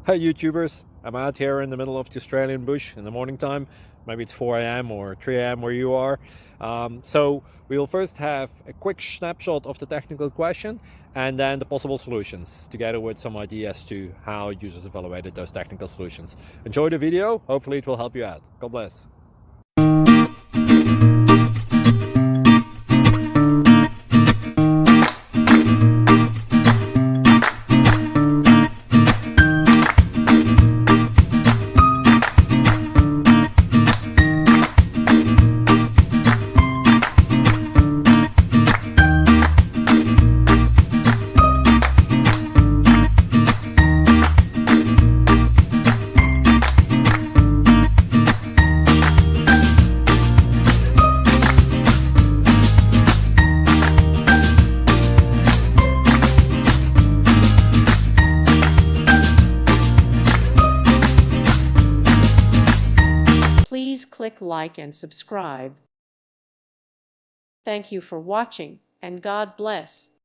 Hey YouTubers, I'm out here in the middle of the Australian bush in the morning time. Maybe it's 4 a.m. or 3 a.m. where you are. So we'll first have a quick snapshot of the technical question and then the possible solutions, together with some ideas to how users evaluated those technical solutions. Enjoy the video, hopefully it will help you out. God bless. Please click like and subscribe. Thank you for watching, and God bless.